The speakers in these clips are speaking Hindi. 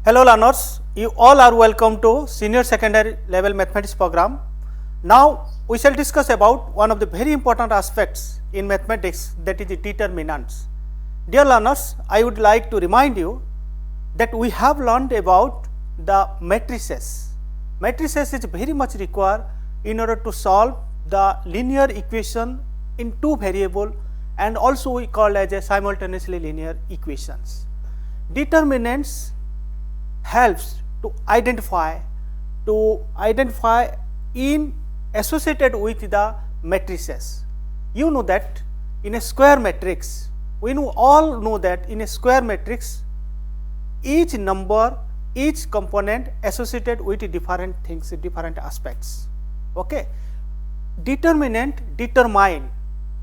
Hello learners, you all are welcome to senior secondary level mathematics program. Now we shall discuss about one of the very important aspects in mathematics, that is the determinants. Dear learners, I would like to remind you that we have learned about the matrices. Matrices is very much required in order to solve the linear equation in two variable, and also we call as a simultaneously linear equations. Determinants helps to identify in associated with the matrices. You know that in a square matrix, we all know that in a square matrix, each number, each component associated with different things, different aspects. Okay, determinant determine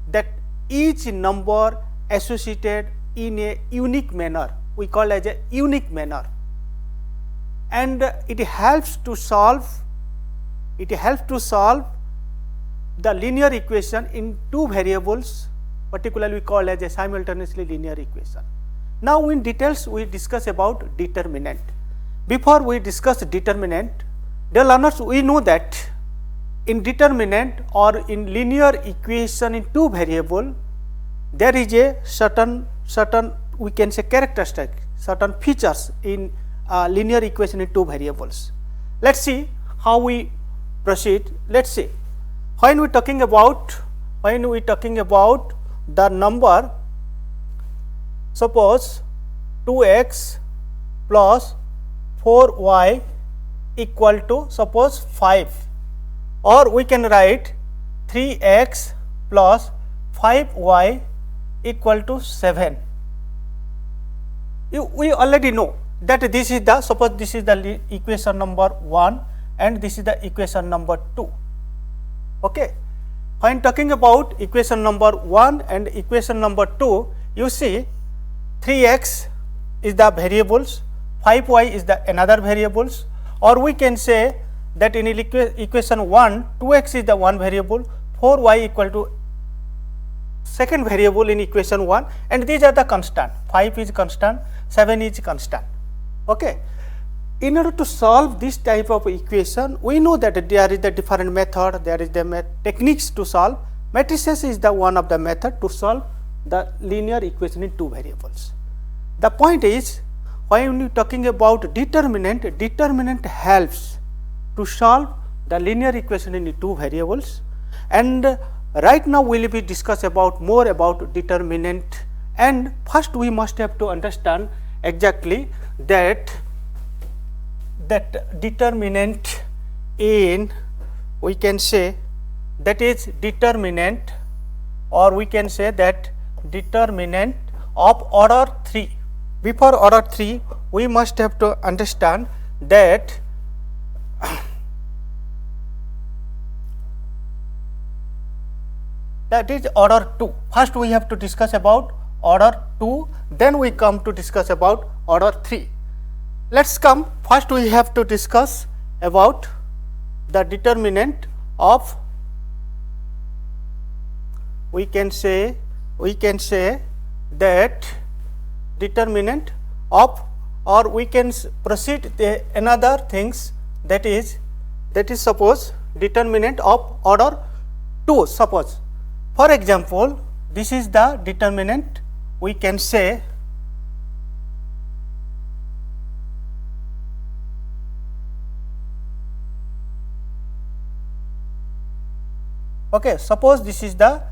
that each number associated in a unique manner, we call as a unique manner, and it helps to solve the linear equation in two variables, particularly we call as a simultaneously linear equation. Now in details we discuss about determinant. Before we discuss determinant, dear learners, we know that in determinant or in linear equation in two variable, there is a certain we can say characteristic, certain features in linear equation in two variables. Let's see how we proceed. Let's see, when we talking about the number, suppose 2x plus 4y equal to suppose 5, or we can write 3x plus 5y equal to 7. We already know that this is the, suppose this is the equation number 1 and this is the equation number 2. Okay, when talking about equation number 1 and equation number 2, you see 3x is the variables, 5y is the another variables, or we can say that in equation 1, 2x is the one variable, 4y equal to second variable in equation 1, and these are the constant, 5 is constant, 7 is constant. Okay, in order to solve this type of equation, we know that there is the different method, there is the techniques to solve. Matrices is the one of the method to solve the linear equation in two variables. The point is, when you talking about determinant helps to solve the linear equation in two variables, and right now we will be discuss about more about determinant. And first we must have to understand exactly that determinant in, we can say that is determinant, or we can say that determinant of order 3. Before order 3, we must have to understand that that is order 2. First we have to discuss about order 2, then we come to discuss about order 3. Let's come, first we have to discuss about the determinant of, we can say that determinant of, or we can proceed the another things, that is suppose determinant of order 2. Suppose, for example, this is the determinant, we can say okay, suppose this is the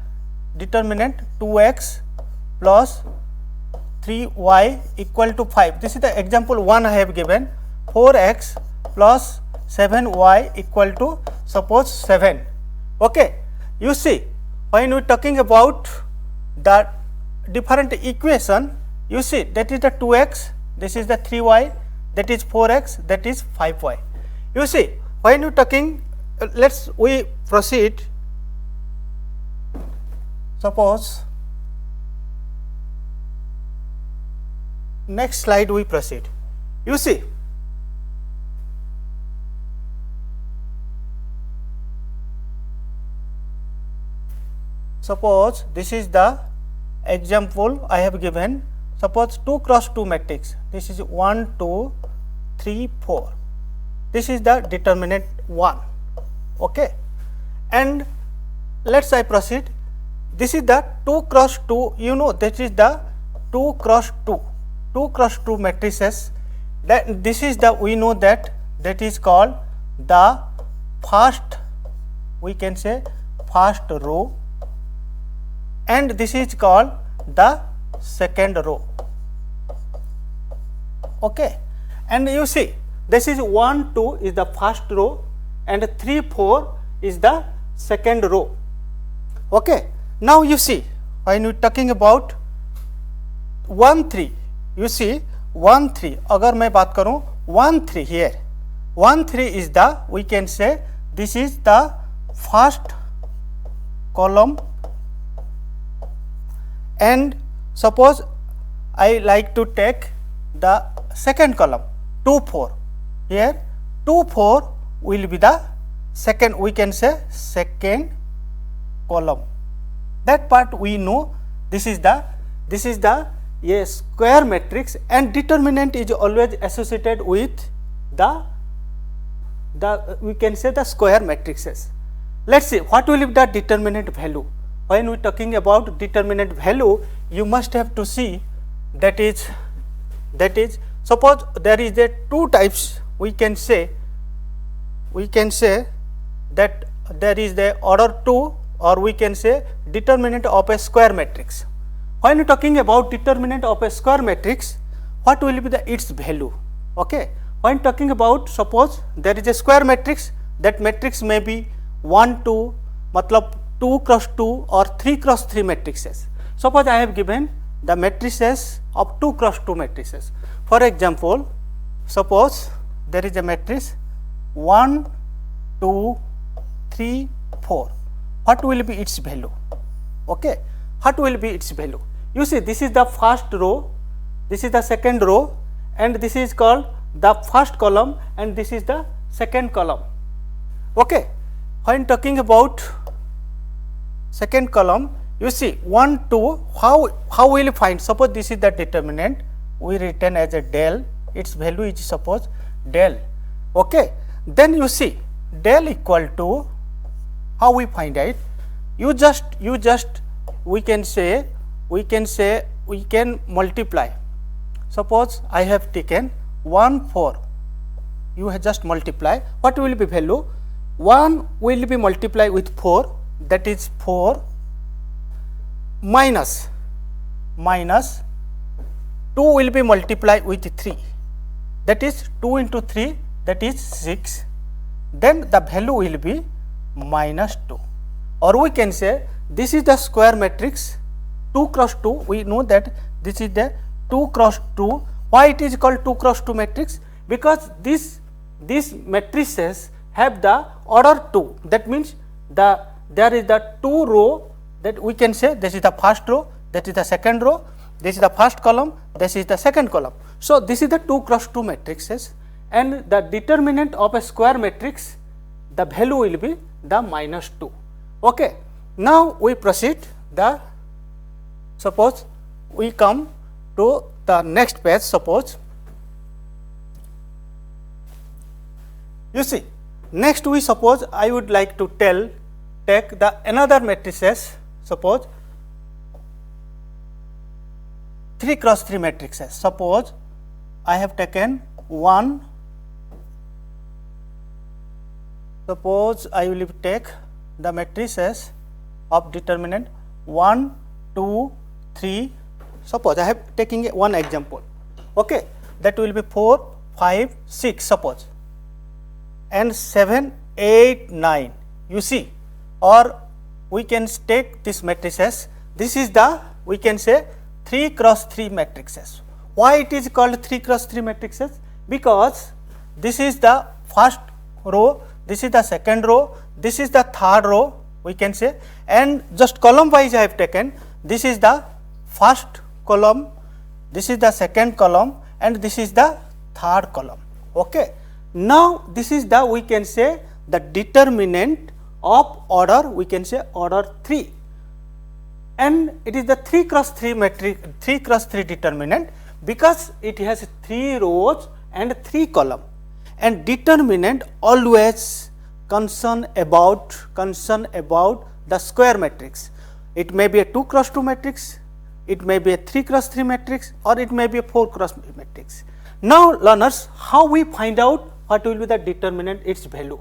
determinant 2x plus 3y equal to 5. This is the example 1 I have given. 4x plus 7y equal to suppose 7. Okay, you see, when we are talking about the different equation, you see that is the 2x, this is the 3y, that is 4x, that is 5y. You see, when you are talking, we proceed. Suppose next slide we proceed. You see, suppose this is the example I have given. Suppose 2 cross 2 matrix, this is 1 2 3, 4. This is the determinant 1. Okay, and let's I proceed. This is the 2 cross 2. You know that is the 2 cross 2. 2 cross 2 matrices. That this is the, we know that is called the first, we can say first row, and this is called the second row. Okay, and you see this is 1, 2 is the first row and 3, 4 is the second row. Okay, now you see when we talking about 1, 3, you see 1, 3, अगर मैं बात करूं 1, 3 here, 1, 3 is the, we can say this is the first column, and suppose I like to take the second column 2, 4. Here 2, 4 will be the second, we can say second column. That part we know. This is the square matrix, and determinant is always associated with the we can say the square matrices. Let's see what will be the determinant value. When we talking about determinant value, you must have to see that is suppose there is a 2 types, we can say that there is the order 2, or we can say determinant of a square matrix. When you talking about determinant of a square matrix, what will be its value? Okay, when talking about, suppose there is a square matrix, that matrix may be 1, 2, matlab 2 cross 2 or 3 cross 3 matrices. Suppose I have given the matrices of 2 cross 2 matrices. For example, suppose there is a matrix 1, 2, 3, 4. What will be its value? Okay, what will be its value? You see, this is the first row, this is the second row, and this is called the first column, and this is the second column. Okay, when talking about second column, you see 1, 2, how will you find? Suppose this is the determinant, we written as a del, its value is suppose del. Okay, then you see del equal to, how we find it? You just we can multiply. Suppose I have taken 1, 4, you have just multiply. What will be value? 1 will be multiplied with 4, that is 4, minus 2 will be multiplied with 3, that is 2 into 3, that is 6, then the value will be minus 2. Or we can say this is the square matrix 2 cross 2, we know that this is the 2 cross 2. Why it is called 2 cross 2 matrix? Because these matrices have the order 2, that means there is the 2 row, that we can say this is the first row, that is the second row, this is the first column, this is the second column. So this is the 2 cross 2 matrices, and the determinant of a square matrix, the value will be the minus 2. Okay, now we proceed the, suppose we come to the next page. Suppose you see, next we suppose I would like to take the another matrices, suppose 3 cross 3 matrices. Suppose I have taken 1, suppose I will take the matrices of determinant 1, 2, 3. Suppose I have taking one example. Okay, that will be 4, 5, 6 suppose, and 7, 8, 9. You see, or we can take this matrices. This is the, we can say 3 cross 3 matrices. Why it is called 3 cross 3 matrices? Because this is the first row, this is the second row, this is the third row, we can say, and just column wise I have taken. This is the first column, this is the second column, and this is the third column. Okay, now this is the, we can say, the determinant of order, we can say order 3, and it is the 3 cross 3 matrix, 3 cross 3 determinant, because it has 3 rows and 3 column, and determinant always concern about the square matrix. It may be a 2 cross 2 matrix, it may be a 3 cross 3 matrix, or it may be a 4 cross matrix. Now learners, how we find out what will be the determinant, its value?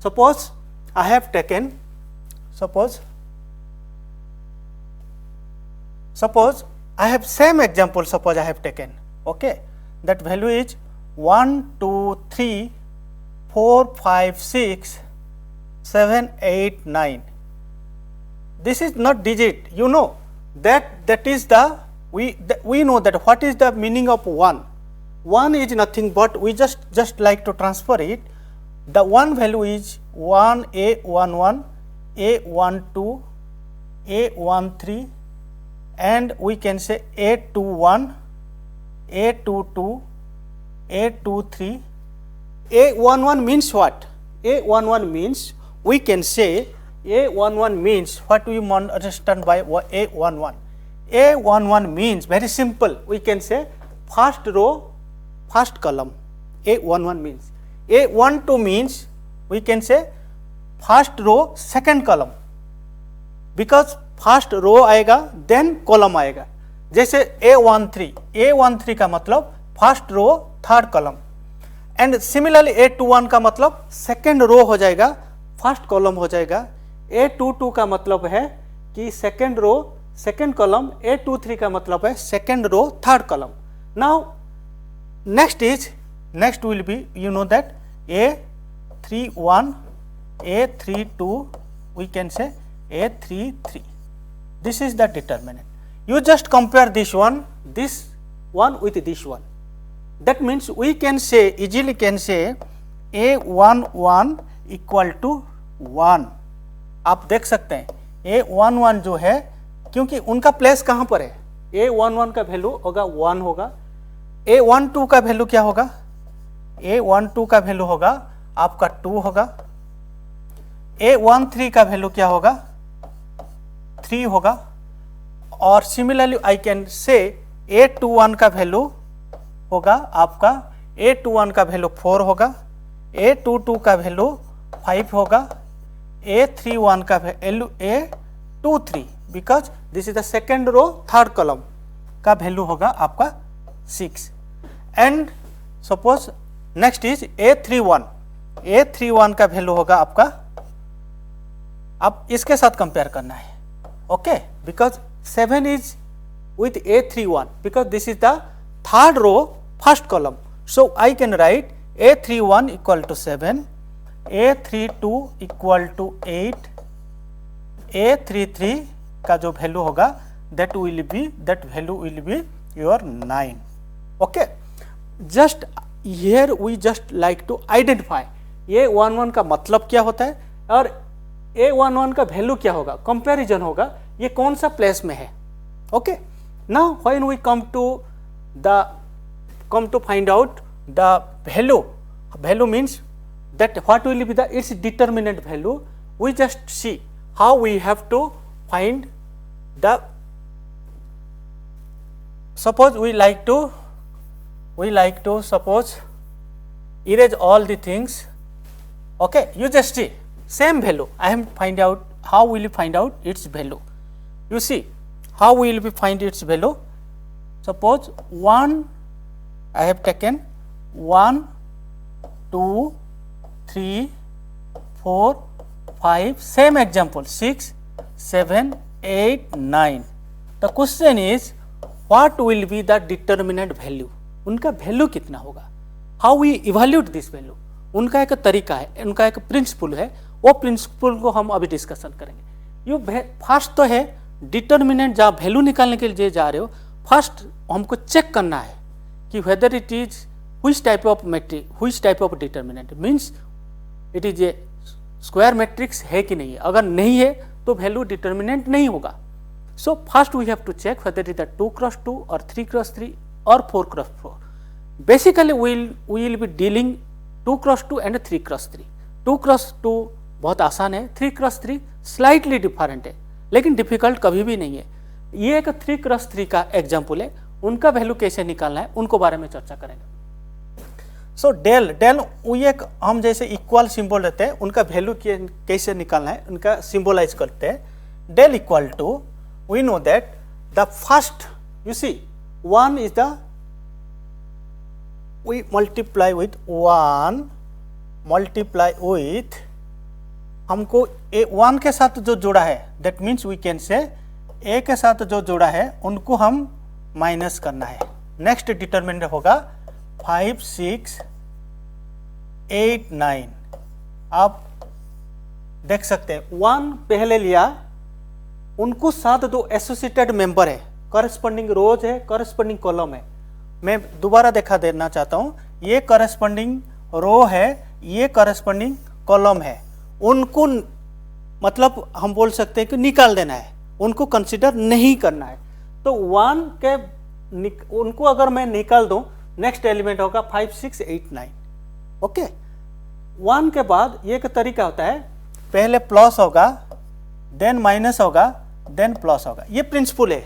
Suppose I have taken, suppose I have same example, suppose I have taken, okay, that value is 1, 2, 3, 4, 5, 6, 7, 8, 9. This is not digit, you know that is the, we know that what is the meaning of 1. 1 is nothing but we just like to transfer it. The 1 value is 1, A11, A12, A13, and we can say A21, A22, A23. A11 means what? A11 means, we can say A11 means, what we understand by A11? A11 means very simple, we can say first row, first column. A11 means. A12 means, we can say first row, second column, because first row आएगा देन कॉलम आएगा. जैसे A13 का मतलब first row third column, and similarly A21 का मतलब सेकेंड रो हो जाएगा, फर्स्ट कॉलम हो जाएगा. A22 का मतलब है कि second row second column, A23 का मतलब है second row third column. Now next will be, you know that A31, A32, we can say A33. This is the determinant. You just compare this one with this one. That means we can say, easily can say A11 equal to 1. आप देख सकते हैं A11 जो है, क्योंकि उनका प्लेस कहाँ पर है, A11 का वैल्यू होगा 1 होगा. A12 का वैल्यू क्या होगा? A12 का वैल्यू होगा आपका 2 होगा. A13 का वैल्यू क्या होगा? 3 होगा. और सिमिलरली आई कैन से A21 का वैल्यू होगा आपका, A21 का वैल्यू 4 होगा, A22 का वैल्यू 5 होगा, A31 का value A23, because this is the second row third column का वैल्यू होगा आपका 6. And suppose next is A31 का वैल्यू होगा आपका, अब इसके साथ कंपेयर करना है, okay, because 7 is with A31 because this is the third row first column. So I can write A31 equal to 7, A32 equal to 8, A33 का जो वैल्यू होगा that value will be your 9. Okay, just here we just like to identify A11 का मतलब क्या होता है और A11 का वैल्यू क्या होगा, कंपैरिजन होगा, ये कौन सा प्लेस में है. Okay, now when we come to find out the value means that what will be the its determinant value, we just see how we have to find the, suppose we like to suppose erase all the things. Okay, you just see same value, I am find out how will you find out its value. You see how will we find its value. Suppose 1, I have taken 1, 2, 3, 4, 5, same example 6, 7, 8, 9. The question is what will be the determinant value, उनका वैल्यू कितना होगा. How we evaluate this value, उनका एक तरीका है, उनका एक प्रिंसिपल है, वो प्रिंसिपल को हम अभी डिस्कशन करेंगे. यो फर्स्ट तो है डिटर्मिनेंट, जहाँ वैल्यू निकालने के लिए जा रहे हो, फर्स्ट हमको चेक करना है कि weather it is which type of matrix, which type of determinant, means it is a square matrix है कि नहीं है. अगर नहीं है तो वैल्यू डिटर्मिनेंट नहीं होगा. So first we have to check whether it is 2 cross 2 और 3 क्रॉस 3 और 4 cross 4. Basically we will be dealing 2 cross 2 and 3 cross 3. 2 cross 2 बहुत आसान है, 3 क्रॉस 3 स्लाइटली डिफरेंट है, लेकिन डिफिकल्ट कभी भी नहीं है. ये एक 3 क्रॉस 3 का एग्जाम्पल है, उनका वैल्यू कैसे निकालना है उनको बारे में चर्चा करेंगे. सो डेल ये हम जैसे इक्वल सिंबल रहते हैं उनका वैल्यू कैसे निकालना है, उनका सिंबलाइज करते हैं। Del equal to, we know that the first, you see 1 is the, we multiply with 1 multiply with, हमको 1 के साथ जो जुड़ा है that means we can say ए के साथ जो जुड़ा है उनको हम माइनस करना है। नेक्स्ट डिटरमिनेंट होगा 5, 6, 8, 9। आप देख सकते हैं 1 पहले लिया, उनको साथ दो एसोसिएटेड मेंबर है, करस्पॉन्डिंग रोज है, करस्पॉन्डिंग कॉलम है। मैं दोबारा दिखा देना चाहता हूं, ये करस्पॉन्डिंग रो है, ये करस्पॉन्डिंग कॉलम है, उनको मतलब हम बोल सकते हैं कि निकाल देना है, उनको कंसिडर नहीं करना है। तो 1 के उनको अगर मैं निकाल दूं, नेक्स्ट एलिमेंट होगा 5, 6, 8, 9। ओके, 1 के बाद ये एक तरीका होता है, पहले प्लस होगा, देन माइनस होगा, देन प्लस होगा। ये प्रिंसिपल है,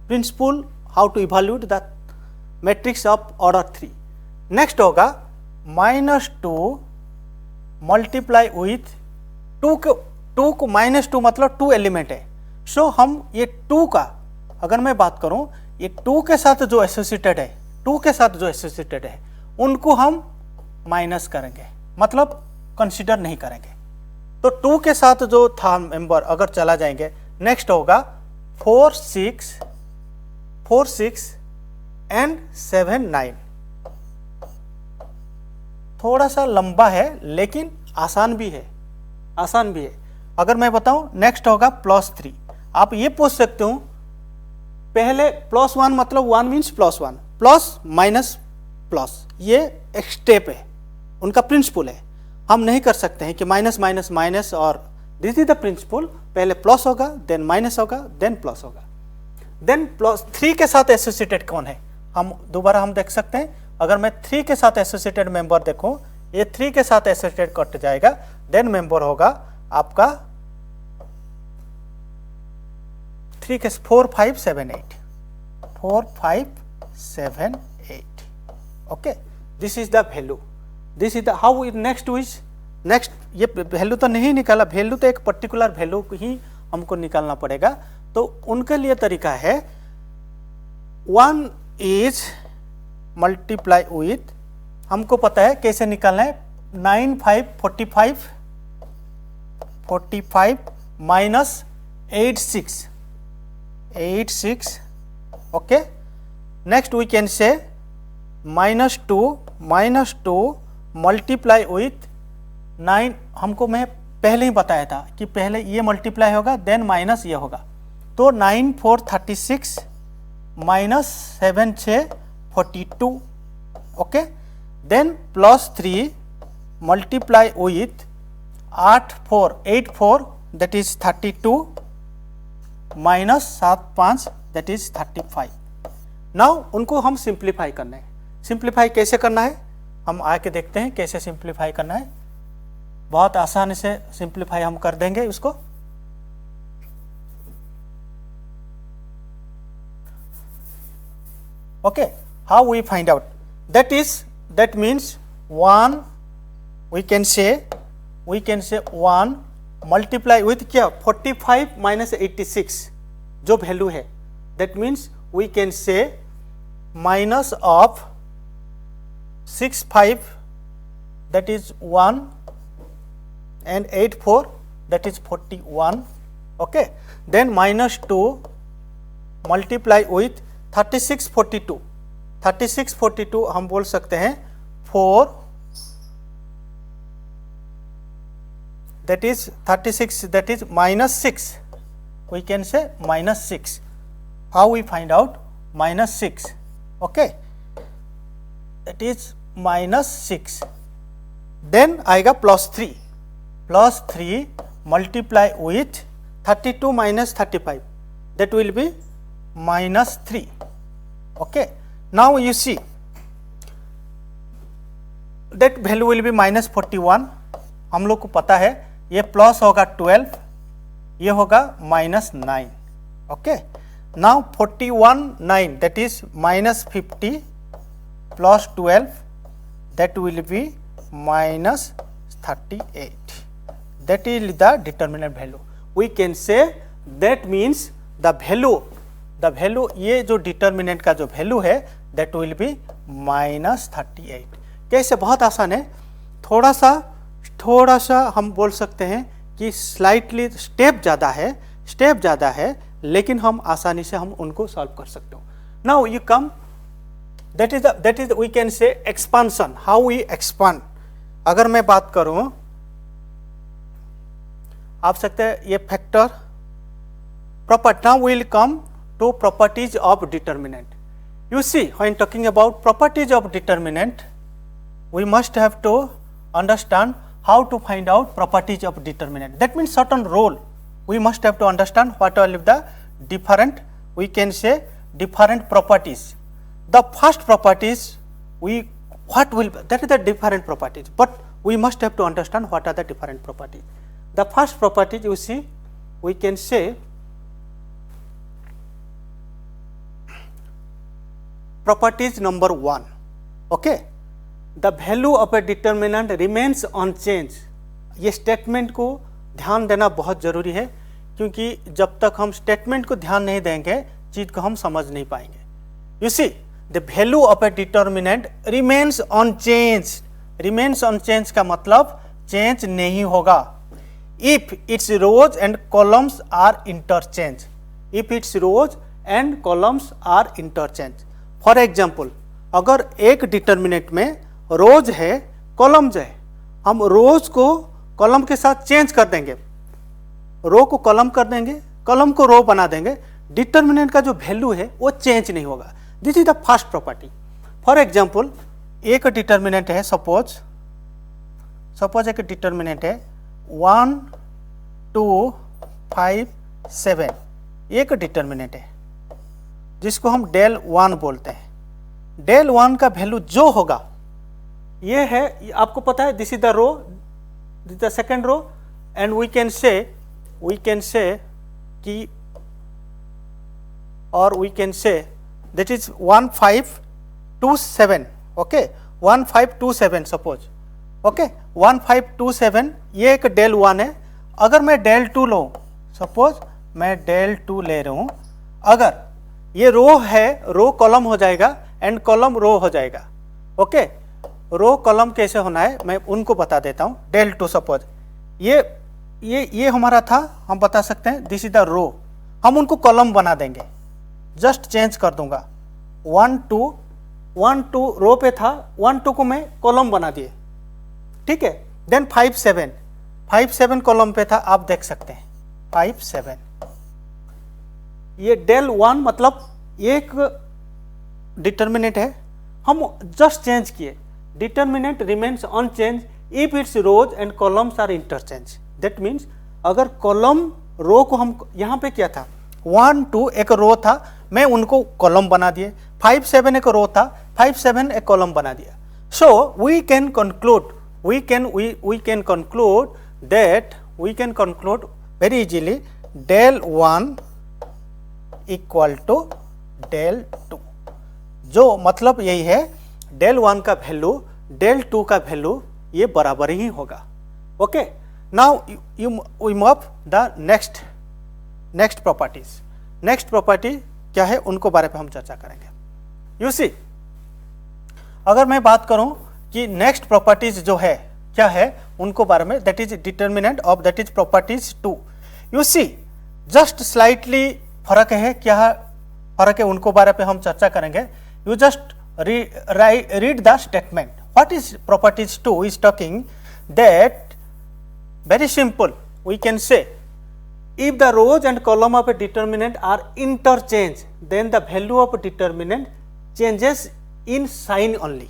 principle how to evaluate the matrix of order 3। Next होगा -2 मल्टीप्लाई विथ 2 को -2 मतलब 2 एलिमेंट है। सो हम ये 2 का अगर मैं बात करूं, ये 2 के साथ जो एसोसिएटेड है, 2 के साथ जो एसोसिएटेड है उनको हम माइनस करेंगे, मतलब कंसीडर नहीं करेंगे। तो 2 के साथ जो था मेंबर अगर चला जाएंगे, नेक्स्ट होगा 4, 6 एंड 7, 9। थोड़ा सा लंबा है लेकिन आसान भी है, आसान भी है। अगर मैं बताऊं, नेक्स्ट होगा +3। आप ये पूछ सकते हो, पहले +1 मतलब 1 मीन्स +1, प्लस माइनस प्लस, ये एक स्टेप है, उनका प्रिंसिपल है। हम नहीं कर सकते हैं कि माइनस माइनस माइनस, और दिस इज द प्रिंसिपल, पहले प्लस होगा, देन माइनस होगा, देन प्लस होगा। देन +3 के साथ एसोसिएटेड कौन है, हम दोबारा हम देख सकते हैं। अगर मैं 3 के साथ एसोसिएटेड मेंबर देखूं, ये 3 के साथ एसोसिएटेड कट जाएगा, देन मेंबर होगा आपका 3 के 4, 5, 7, 8, 4, 5, 7, 8। Okay, this is the value, this is the how is next which next. ये वैल्यू तो नहीं निकाला, वैल्यू तो एक पर्टिकुलर वैल्यू ही हमको निकालना पड़ेगा। तो उनके लिए तरीका है, 1 इज मल्टीप्लाई विथ, हमको पता है कैसे निकालना है, 9, 5, 45 minus 8, 6। Okay, next we can say -2 multiply with 9। हमको मैं पहले ही बताया था कि पहले ये मल्टीप्लाई होगा, देन माइनस ये होगा। तो 9, 4, 36 minus 7, 6, 42। Okay, then +3 multiply with 8, 4 that is 32 minus 7, 5 that is 35। Now उनको हम सिंप्लीफाई करना है। सिंप्लीफाई कैसे करना है, हम आके देखते हैं कैसे सिंप्लीफाई करना है। बहुत आसानी से सिंप्लीफाई हम कर देंगे उसको। Okay, how we find out, that means 1 we can say 1 multiply with क्या, 45 माइनस 86 जो वैल्यू है, that means we can say minus of 6, 5 that is 1 and 8, 4 that is 41. Okay, then -2 multiply with 36, 42. 36, 42 हम बोल सकते हैं 4 that is 36 that is -6. We can say -6. How we find out -6? Okay, that is -6. Then आएगा +3 multiply with 32 minus 35, that will be -3. Okay, now you see that value will be -41. हम लोग को पता है ये प्लस होगा 12, ये होगा -9. Okay, now 41, 9 that is -50 plus 12 that will be minus 38. That is the determinant value. We can say that means the value ये जो determinant का जो value है that will be minus 38. कैसे? बहुत आसान है, थोड़ा सा हम बोल सकते हैं कि स्लाइटली स्टेप ज़्यादा है लेकिन हम आसानी से हम उनको सॉल्व कर सकते हो. Now you come, that is we can say expansion, how we expand. अगर मैं बात करूं, आप सकते हैं ये factor property. Now we will come to properties of determinant. You see, when talking about properties of determinant, we must have to understand how to find out properties of determinant. That means certain rule we must have to understand what are the different, we can say different properties. The first properties that is the different properties, but we must have to understand what are the different properties. The first properties, you see, we can say properties number 1. Okay, the value of a determinant remains unchanged. ये स्टेटमेंट को ध्यान देना बहुत ज़रूरी है, क्योंकि जब तक हम स्टेटमेंट को ध्यान नहीं देंगे चीज़ को हम समझ नहीं पाएंगे. You see, the value of a determinant remains unchanged. Remains unchange का मतलब चेंज नहीं होगा if its rows and columns are interchange. If its rows and columns are interchange. For example, अगर एक डिटर्मिनेंट में रोज है, कॉलम्स है, हम रोज को कॉलम के साथ चेंज कर देंगे, रो को कॉलम कर देंगे, कॉलम को रो बना देंगे, डिटर्मिनेंट का जो वैल्यू है वो चेंज नहीं होगा. This is the first property. For example, एक डिटर्मिनेंट है, सपोज एक डिटर्मिनेंट है 1 2 5 7. एक डिटर्मिनेंट है जिसको हम del 1 बोलते हैं. del 1 का वैल्यू जो होगा ये है, आपको पता है, this is the row, this is the second row, and we can say कि, और we can say that is 1527. Okay, 1527 suppose. Okay, 1527 ये एक del 1 है. अगर मैं del 2 लूँ, सपोज मैं del 2 ले रहा हूँ, अगर ये रो है, रो कॉलम हो जाएगा एंड कॉलम रो हो जाएगा. ओके, रो कॉलम कैसे होना है मैं उनको बता देता हूँ. del 2 सपोज ये हमारा था, हम बता सकते हैं दिस इज द रो, हम उनको कॉलम बना देंगे, जस्ट चेंज कर दूंगा. 1 2 रो पे था, 1 2 को मैं कॉलम बना दिए, ठीक है. देन 5 7 कॉलम पे था, आप देख सकते हैं 5 7. ये del 1 मतलब एक डिटर्मिनेंट है, हम जस्ट चेंज किए. Determinant remains unchange if its rows and columns are interchange. That means अगर कॉलम रो को हम यहाँ पे क्या था, 1 2 एक रो था, मैं उनको कॉलम बना दिए. 5 7 एक रो था, 5 7 एक कॉलम बना दिया. So we can conclude very easily del 1 equal to del 2. जो मतलब यही है, del 1 का वैल्यू del 2 का वैल्यू ये बराबर ही होगा. Okay, now we move the next properties. Next property क्या है उनको बारे में हम चर्चा करेंगे. यू सी, अगर मैं बात करूं कि नेक्स्ट प्रॉपर्टीज जो है क्या है उनको बारे में, that is determinant of that is properties 2. You see, just slightly फर्क है, क्या फर्क है उनको बारे में हम चर्चा करेंगे. You just read the statement. What is properties 2 is talking that, very simple, we can say if the rows and column of a determinant are interchanged, then the value of a determinant changes in sign only.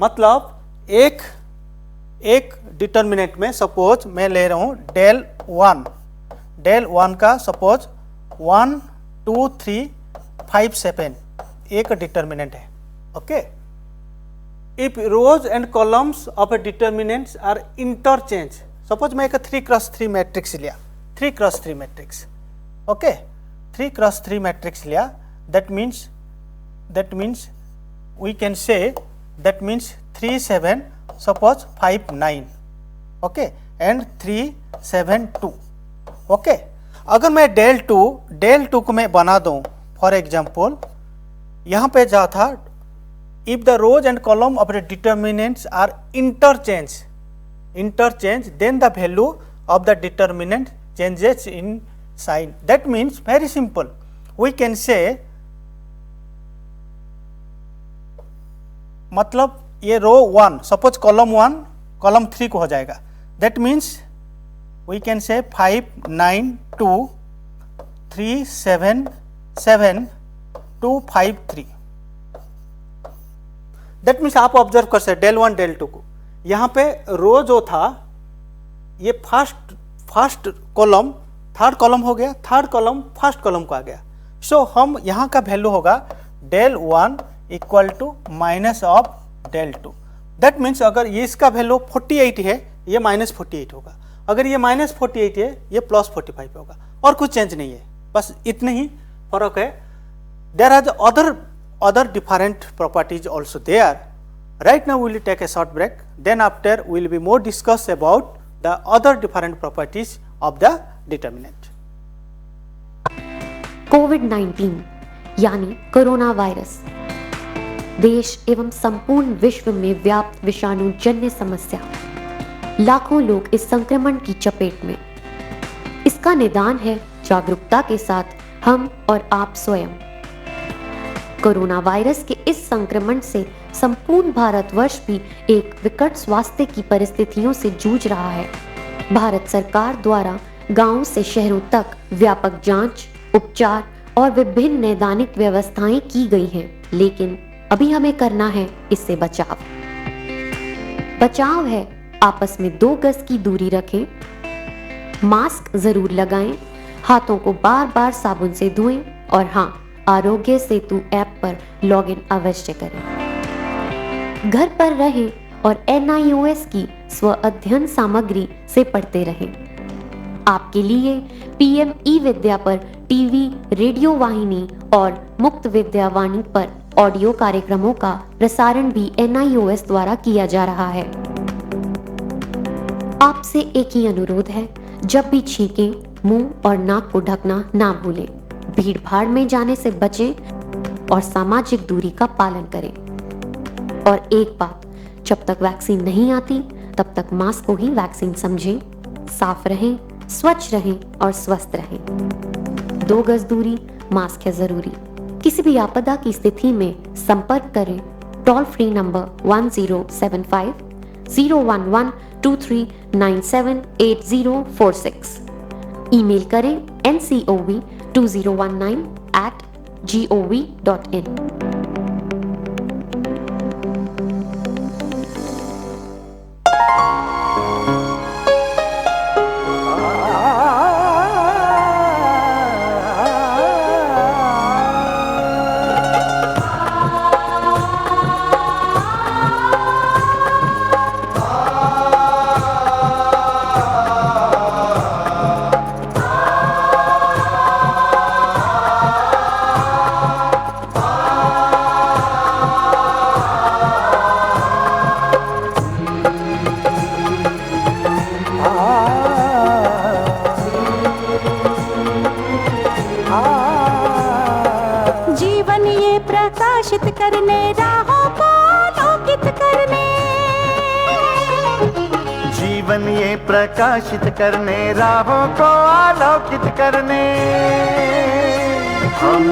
मतलब एक डिटर्मिनेंट में सपोज मैं ले रहा हूँ del 1 का सपोज 1 2 3 5 7 एक डिटर्मिनेंट है. Okay, if rows and columns of a determinants are interchange, suppose मैं एक 3x3 मैट्रिक्स लिया, 3x3 matrix. Okay, 3x3 matrix लिया. That means we can say that means 3 7 suppose 5 9 okay and 3 7 2 okay. अगर मैं del 2 को मैं बना दूं फॉर एग्जाम्पल, यहाँ पे जा था if the rows and column of the determinants are interchange then the value of the determinant changes in sign. That means very simple, we can say मतलब ये रो 1 सपोज कॉलम 1 कॉलम 3 को हो जाएगा. That means we can say 5 9 2 3 7 7 2 5 3. That means आप ऑब्जर्व कर सकते del 1 del 2 को. यहाँ पे रो जो था ये फर्स्ट कॉलम थर्ड कॉलम हो गया, थर्ड कॉलम फर्स्ट कॉलम को आ गया. सो हम यहाँ का वैल्यू होगा del 1 equal to minus of del 2. That means अगर ये इसका वैल्यू 48 है ये माइनस 48 होगा, अगर ये माइनस 48 है ये प्लस 45 होगा, और कुछ चेंज नहीं है, बस इतने ही फर्क है. There are other different properties also there. Right now will take a short break, then after will be more discuss about the other different properties of the determinant. कोविड-19 यानी कोरोना वायरस देश एवं संपूर्ण विश्व में व्याप्त विषाणुजन्य समस्या. लाखों लोग इस संक्रमण की चपेट में. इसका निदान है जागरूकता के साथ हम और आप स्वयं. कोरोना वायरस के इस संक्रमण से संपूर्ण भारतवर्ष भी एक विकट स्वास्थ्य की परिस्थितियों से जूझ रहा है. भारत सरकार द्वारा गांव से शहरों तक व्यापक जांच, उपचार और विभिन्न नैदानिक व्यवस्थाएं की गई हैं, लेकिन अभी हमें करना है इससे बचाव. बचाव है आपस में 2 गज की दूरी रखें, मास्क जरूर लगाएं, हाथों को बार बार साबुन से धोएं और हाँ, आरोग्य सेतु ऐप पर लॉगिन अवश्य करें. घर पर रहें और NIOS की स्व अध्ययन सामग्री से पढ़ते रहें. आपके लिए PM ई-विद्या पर टीवी, रेडियो वाहिनी और मुक्त विद्यावाणी पर ऑडियो कार्यक्रमों का प्रसारण भी NIOS द्वारा किया जा रहा है. आपसे एक ही अनुरोध है, जब भी छींकें, मुंह और नाक को ढकना ना भूलें. भीड़ भाड़ में जाने से बचें और सामाजिक दूरी का पालन करें. और एक बात, जब तक वैक्सीन नहीं आती तब तक मास्क को ही वैक्सीन समझें. साफ रहें, स्वच्छ रहें और स्वस्थ रहें. 2 गज दूरी, मास्क है जरूरी. किसी भी आपदा की स्थिति में संपर्क करें टोल फ्री नंबर 1075 011 23978046. ईमेल करें ncov2019@gov.in. प्रकाशित करने, राहों को आलोकित करने, हम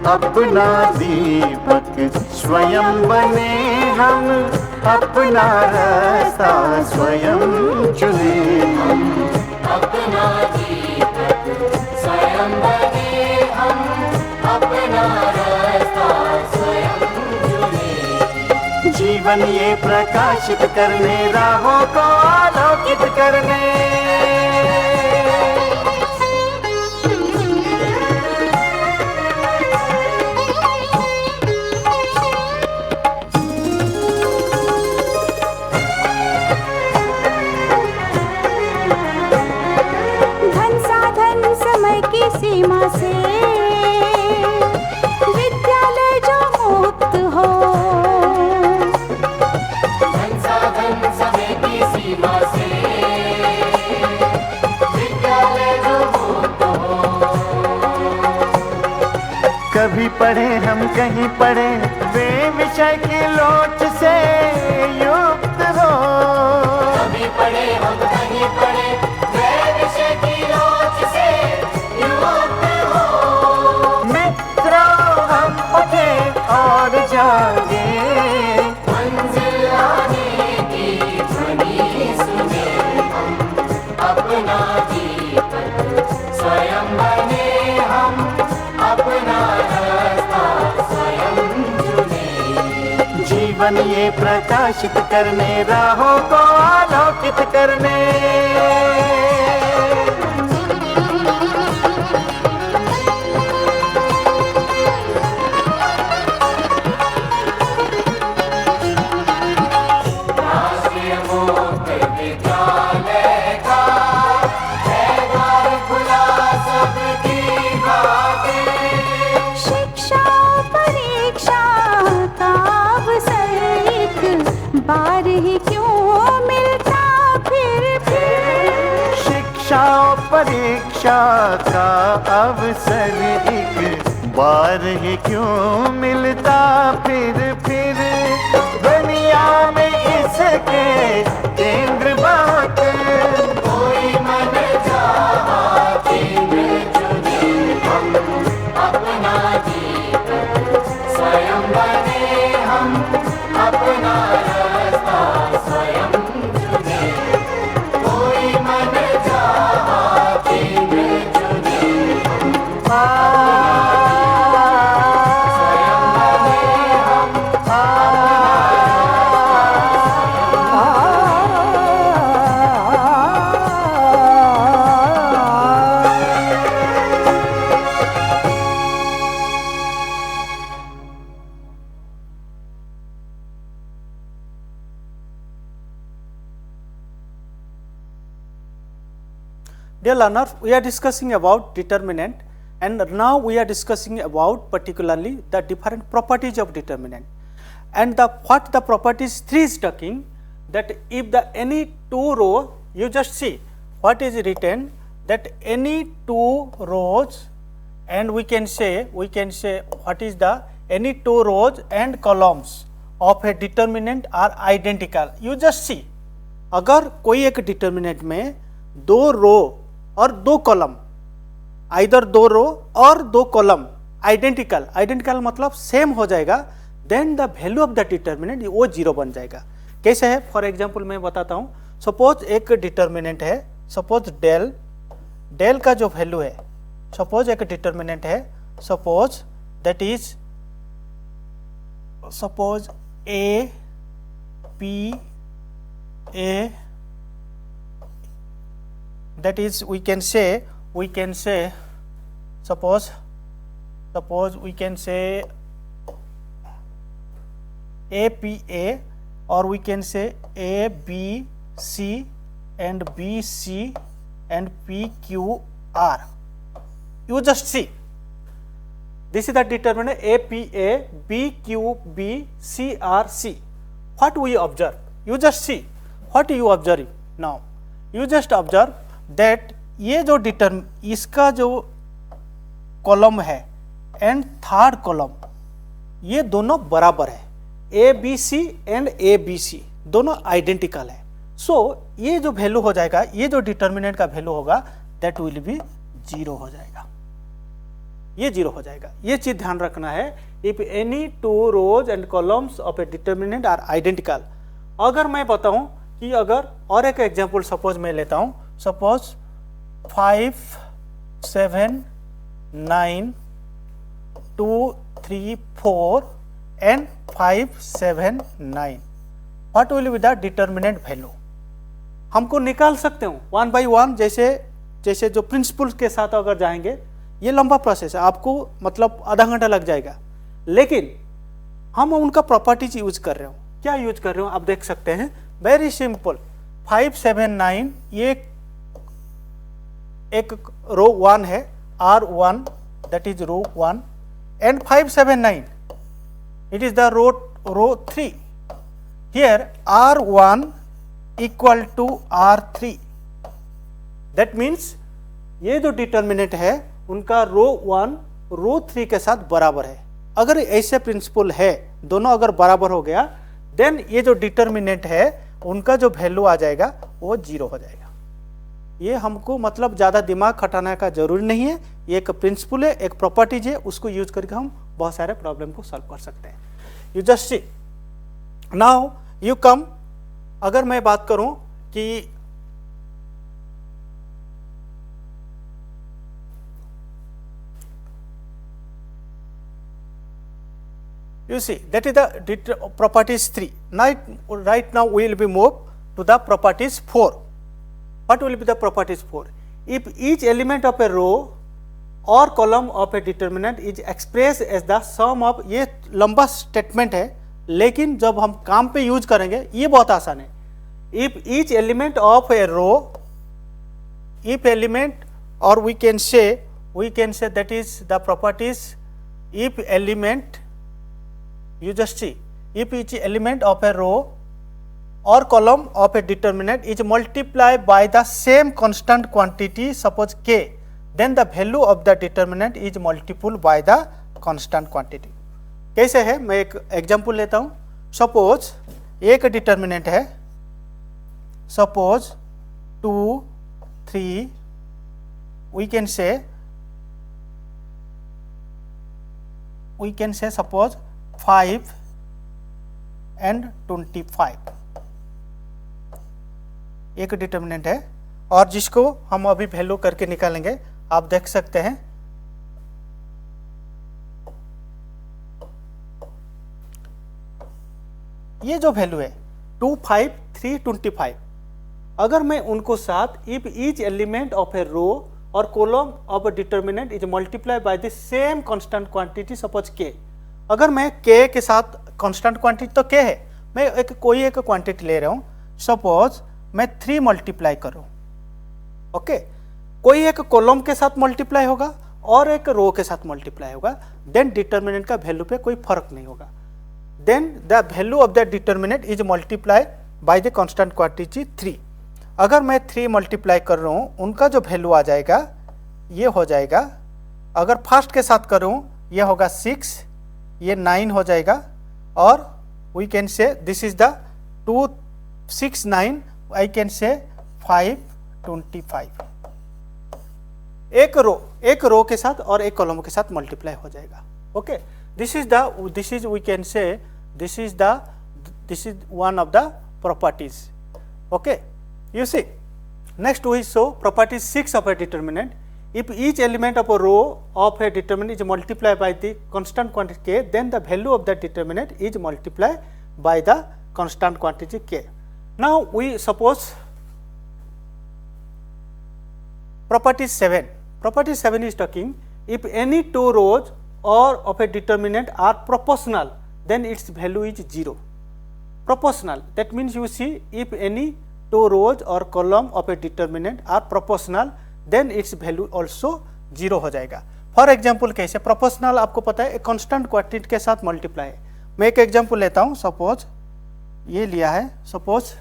अपना दीपक स्वयं बने, हम अपना रास्ता स्वयं चुने. हम अपना दीपक स्वयं बने, हम अपना रास्ता स्वयं चुने. जीवन ये प्रकाशित करने, राहों को आलोकित करने. धन साधन समय की सीमा से विद्यालय जो मुक्त हो, कभी पढ़े हम कहीं पढ़े वे विषय की लोच से युक्त हो। कभी पढ़े हम कहीं पढ़े वे विषय की लोच से युक्त हो। मित्रों हम उठे और जागे, मंजिल आने की ध्वनि सुने हम, अपना दीपक स्वयं बने हम, अपना रास्ता स्वयं चुने। जीवन ये प्रकाशित करने, राहों को आलोकित करने। राष्ट्रीय मुक्त विद्यालय का है द्वार खुला सबकी खातिर। शिक्षा परीक्षा का अवसर एक बार ही क्यों मिलता फिर। शिक्षा और परीक्षा का अवसर एक बार ही क्यों मिलता फिर। दुनिया में इसके केंद्र बहुत, कोई मन चाहा केंद्र चुने हम, अपना दीपक स्वयं बने हम, अपना रास्ता स्वयं चुने। कोई मन चाहा केंद्र चुने हम, स्वयं बने हम, Dear learner, we are discussing about determinant, and now we are discussing about particularly the different properties of determinant. And what the properties 3 is talking, that if the any two row, you just see what is written, that any two rows, and we can say what is the any two rows and columns of a determinant are identical. You just see, अगर कोई एक डिटर्मिनेंट में 2 रो और 2 कॉलम, आइदर 2 रो और 2 कॉलम आइडेंटिकल मतलब सेम हो जाएगा, then the value of the determinant वो 0 बन जाएगा। कैसे है? फॉर एग्जांपल मैं बताता हूँ। सपोज एक डिटर्मिनेंट है, सपोज डेल का जो वैल्यू है, सपोज एक डिटर्मिनेंट है, suppose that is suppose A P A, that is we can say suppose we can say APA, or we can say ABC and BC and PQR. You just see, this is the determinant APA BQB CRC. What we observe? You just see what you observe now. You just observe that ये जो इसका जो कॉलम है एंड थर्ड कॉलम, ये दोनों बराबर है, ABC एंड ABC दोनों आइडेंटिकल है। सो ये जो वैल्यू हो जाएगा, ये जो डिटर्मिनेंट का वैल्यू होगा, दैट विल बी 0 हो जाएगा, ये 0 हो जाएगा। ये चीज ध्यान रखना है। If any 2 rows and columns of a determinant are identical. अगर मैं बताऊं कि अगर और एक एग्जांपल सपोज मैं लेता हूं, suppose 5 7 9 2 3 4 and 5 7 9, what will be the determinant value? हमको निकाल सकते हो 1 by 1, जैसे जो प्रिंसिपल के साथ अगर जाएंगे, ये लंबा प्रोसेस है, आपको मतलब आधा घंटा लग जाएगा, लेकिन हम उनका प्रॉपर्टीज यूज कर रहे हो। क्या यूज कर रहे हो आप देख सकते हैं, वेरी सिंपल। 5 7 9 ये एक रो 1 है, R1 that is row 1, and 5 7 9 it is the row 3। Here R1 equal to R3, that means ये जो डिटर्मिनेंट है उनका रो 1 रूट 3 के साथ बराबर है। अगर ऐसे प्रिंसिपल है, दोनों अगर बराबर हो गया, देन ये जो डिटर्मिनेंट है उनका जो वैल्यू आ जाएगा वो 0 हो जाएगा। ये हमको मतलब ज़्यादा दिमाग खटाने का जरूरी नहीं है, ये एक प्रिंसिपल है, एक प्रॉपर्टीज है, उसको यूज करके हम बहुत सारे प्रॉब्लम को सॉल्व कर सकते हैं। You just C now you कम, अगर मैं बात करूं कि you see that is the properties 3. Right now we will be moved to the properties 4. What will be the properties 4? If each element of a row or column of a determinant is expressed as the sum of, ये लंबा स्टेटमेंट है लेकिन जब हम काम पे यूज करेंगे ये बहुत आसान है। If each element of a row, if element, or we can say that is the properties, if element, you just see, if each element of a row or column of a determinant is multiplied by the same constant quantity, suppose k, then the value of the determinant is multiple by the constant quantity. कैसे है, मैं एक एग्जांपल लेता हूँ। सपोज एक डिटर्मिनेंट है, suppose 2, 3, we can say suppose 5 and 25 एक डिटर्मिनेंट है और जिसको हम अभी वैल्यू करके निकालेंगे। आप देख सकते हैं ये जो वैल्यू है 2, 5, 3, 25, अगर मैं उनको साथ इफ ईच एलिमेंट ऑफ ए रो और column of a determinant is multiply by the same constant quantity, suppose के, अगर मैं k के साथ कांस्टेंट क्वांटिटी तो k है, मैं कोई एक क्वांटिटी ले रहा हूँ, सपोज मैं 3 मल्टीप्लाई कर रहा हूँ, ओके, कोई एक कॉलम के साथ मल्टीप्लाई होगा और एक रो के साथ मल्टीप्लाई होगा, देन डिटर्मिनेंट का वैल्यू पे कोई फर्क नहीं होगा। Then the value of the determinant is multiply by the constant quantity 3। अगर मैं 3 मल्टीप्लाई कर रहा हूँ, उनका जो वैल्यू आ जाएगा ये हो जाएगा, अगर फर्स्ट के साथ करूँ ये होगा 6, ये 9 हो जाएगा, और we can say this is the 2, 6, 9, I can say 5, 25। एक रो के साथ और एक कॉलम के साथ मल्टीप्लाई हो जाएगा। Okay, this is we can say this is one of the properties. Okay, you see, next we show property 6 of a determinant. If each element of a row of a determinant is multiplied by the constant quantity k, then the value of that determinant is multiplied by the constant quantity k. Now we suppose property 7. Property 7 is talking, if any 2 rows or of a determinant are proportional, then its value is 0. Proportional, that means you see, if any 2 rows or column of a determinant are proportional, then its value also 0 हो जाएगा। फॉर एग्जाम्पल कैसे प्रोपोर्शनल, आपको पता है एक कांस्टेंट क्वांटिटी के साथ मल्टीप्लाई है। मैं एक एग्जाम्पल लेता हूँ, सपोज ये लिया है, सपोज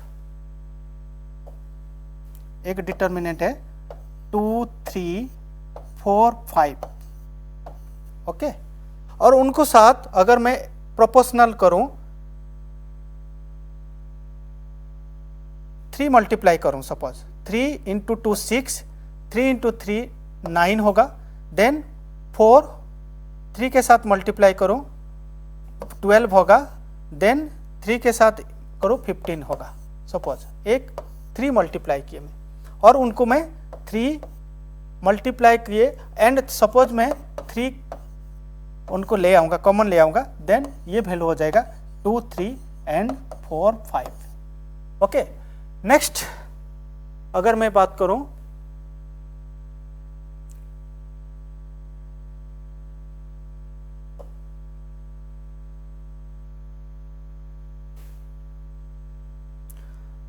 एक डिटर्मिनेंट है 2, 3, 4, 5, ओके, और उनको साथ अगर मैं प्रोपोर्शनल करूं, 3 मल्टीप्लाई करूं, सपोज 3 × 2 6, 3 × 3 9 होगा, देन 4 3 के साथ मल्टीप्लाई करूं 12 होगा, देन 3 के साथ करूं 15 होगा। सपोज एक 3 मल्टीप्लाई किए मैं, और उनको मैं 3 मल्टीप्लाई किए, एंड सपोज मैं 3 उनको ले आऊँगा, कॉमन ले आऊँगा, देन ये वैल्यू हो जाएगा 2, 3 एंड 4, 5। ओके, नेक्स्ट अगर मैं बात करूं,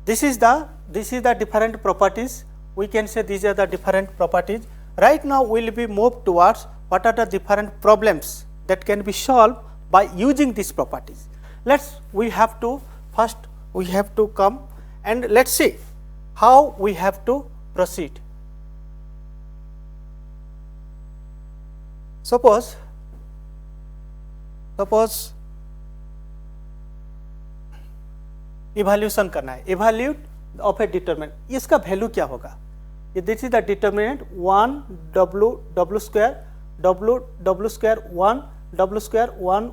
this is the different properties. We can say these are the different properties. Right now we will be moved towards what are the different problems that can be solved by using these properties. We have to come and let's see how we have to proceed. Suppose evaluation करना है, इवैल्यूट ऑफ ए डिटरमिनेंट, इसका वैल्यू क्या होगा? ये this is the determinant 1 w square 1 w square 1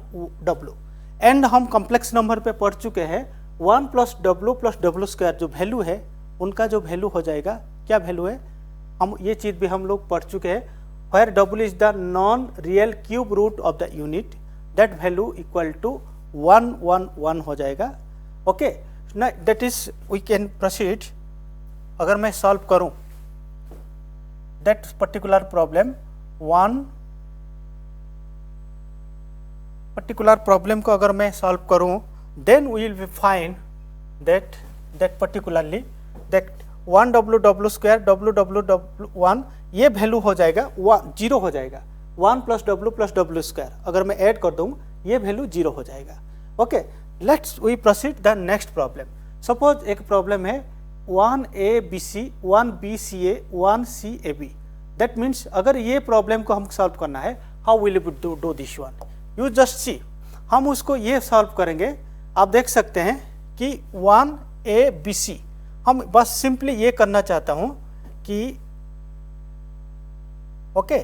w, and हम कॉम्प्लेक्स नंबर पे पढ़ चुके हैं 1 प्लस w स्क्वायर जो वैल्यू है उनका जो वैल्यू हो जाएगा, क्या वैल्यू है, हम ये चीज़ भी हम लोग पढ़ चुके हैं, where w is the non real cube root of the unit, that value equal to 111 हो जाएगा. Okay, that is we can proceed. अगर मैं सॉल्व करूं that particular problem, one particular problem को अगर मैं सॉल्व करूं, then we will find that particularly that 1 w square w1 ये वैल्यू हो जाएगा 0 हो जाएगा, 1 प्लस w स्क्वायर अगर मैं ऐड कर दूँ ये वैल्यू 0 हो जाएगा. Okay, let's we proceed the next problem. Suppose एक प्रॉब्लम है 1abc 1bca 1cab. That means अगर ये प्रॉब्लम को हम सॉल्व करना है, how will we do this one, you just see. हम उसको ये सॉल्व करेंगे, आप देख सकते हैं कि 1abc, हम बस सिंपली ये करना चाहता हूँ कि ओके,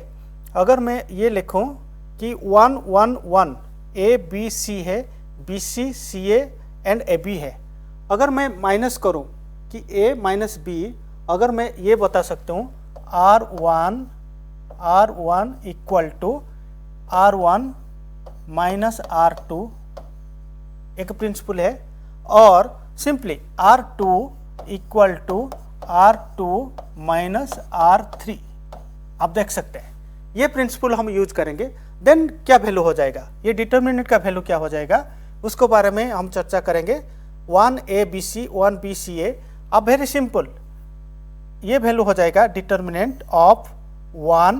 अगर मैं ये लिखूं कि 1 1 1 ए बी सी है, B C C A and A B है. अगर मैं माइनस करूं कि ए माइनस बी, अगर मैं ये बता सकता हूँ R1 equal to R1 minus R2, एक प्रिंसिपल है, और simply R2 equal to R2 minus R3. आप देख सकते हैं ये प्रिंसिपल हम यूज करेंगे. देन क्या वैल्यू हो जाएगा, ये डिटर्मिनेंट का वैल्यू क्या हो जाएगा, उसको बारे में हम चर्चा करेंगे. 1abc 1bca. अब वेरी सिंपल, ये वैल्यू हो जाएगा determinant of 1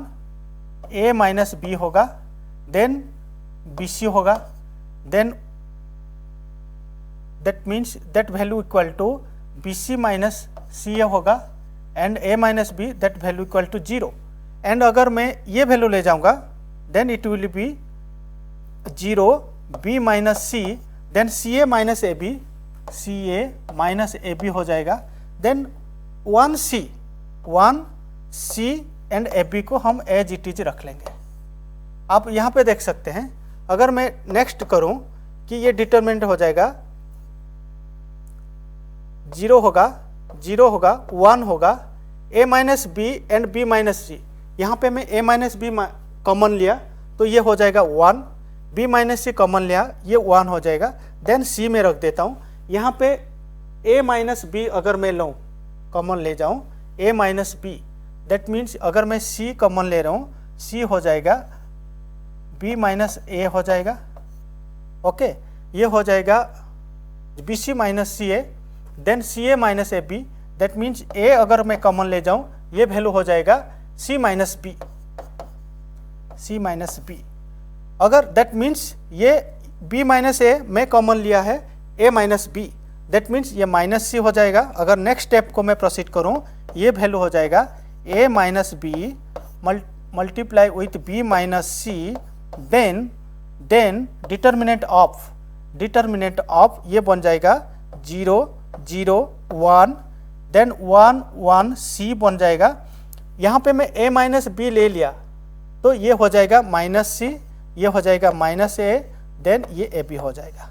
a minus B होगा, देन bc होगा, then that means that value equal to bc minus ca होगा, and a minus B that value equal to 0. And अगर मैं ये वैल्यू ले जाऊंगा then it will be 0 b minus C, then ca minus A B, ca minus A B हो जाएगा. Then 1c and A B को हम एज इट इज रख लेंगे. आप यहाँ पे देख सकते हैं, अगर मैं नेक्स्ट करूँ कि ये डिटरमिनेंट हो जाएगा 0 होगा 1 होगा, a minus B and b minus C. यहाँ पे मैं a माइनस बी कॉमन लिया तो ये हो जाएगा 1, b माइनस सी कॉमन लिया ये 1 हो जाएगा. देन c में रख देता हूँ. यहाँ पे a माइनस बी अगर मैं लूँ कॉमन ले जाऊँ a minus B, that means अगर मैं c कॉमन ले रहा हूँ c हो जाएगा b माइनस a हो जाएगा. ओके, ये हो जाएगा bc minus C A, then ca minus A B, that means a अगर मैं कॉमन ले जाऊँ ये वैल्यू हो जाएगा c माइनस बी. अगर दैट मीन्स ये b माइनस ए मैं कॉमन लिया है a minus B, that means ये माइनस सी हो जाएगा. अगर नेक्स्ट स्टेप को मैं प्रोसीड करूँ ये वैल्यू हो जाएगा a minus B multiply with b minus C, then determinant of ये बन जाएगा 0 0 1, देन 1 1 c बन जाएगा. यहाँ पे मैं a माइनस बी ले लिया तो ये हो जाएगा माइनस सी, ये हो जाएगा माइनस ए, देन ये ए बी हो जाएगा.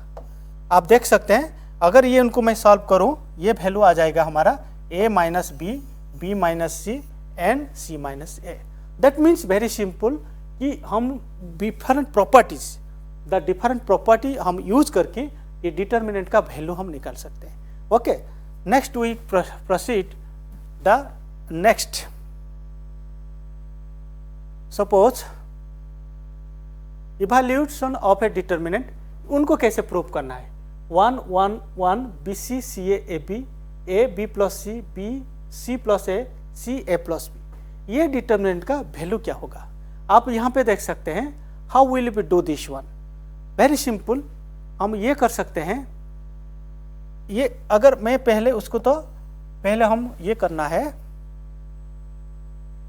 आप देख सकते हैं अगर ये उनको मैं सॉल्व करूँ ये वैल्यू आ जाएगा हमारा a minus B, b minus C and c minus A. That means very simple कि हम डिफरेंट प्रॉपर्टी हम यूज करके ये डिटर्मिनेंट का वैल्यू हम निकाल सकते हैं. Okay, next we proceed the next. Suppose evaluation of a determinant, उनको कैसे प्रूव करना है. 1 1 1 B C C A B, A B plus C, B C plus A, C A plus B. ये डिटर्मिनेंट का वैल्यू क्या होगा, आप यहाँ पे देख सकते हैं. How will we do this one, very simple. हम ये कर सकते हैं, ये अगर मैं पहले उसको तो पहले हम ये करना है,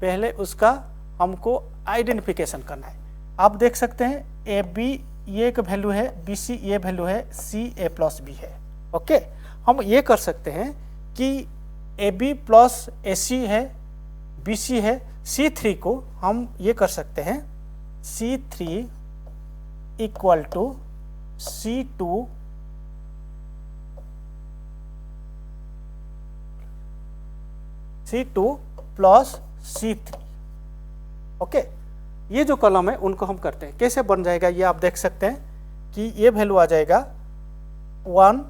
पहले उसका हमको आइडेंटिफिकेशन करना है. आप देख सकते हैं ए बी ये एक वैल्यू है, बी सी ये वैल्यू है, सी ए प्लस बी है। ओके, हम ये कर सकते हैं कि ए बी प्लस ए सी है, बी सी है, सी थ्री को हम ये कर सकते हैं C three equal to C two plus C three. Okay, ये जो कॉलम है उनको हम करते हैं, कैसे बन जाएगा ये आप देख सकते हैं कि ये वैल्यू आ जाएगा 1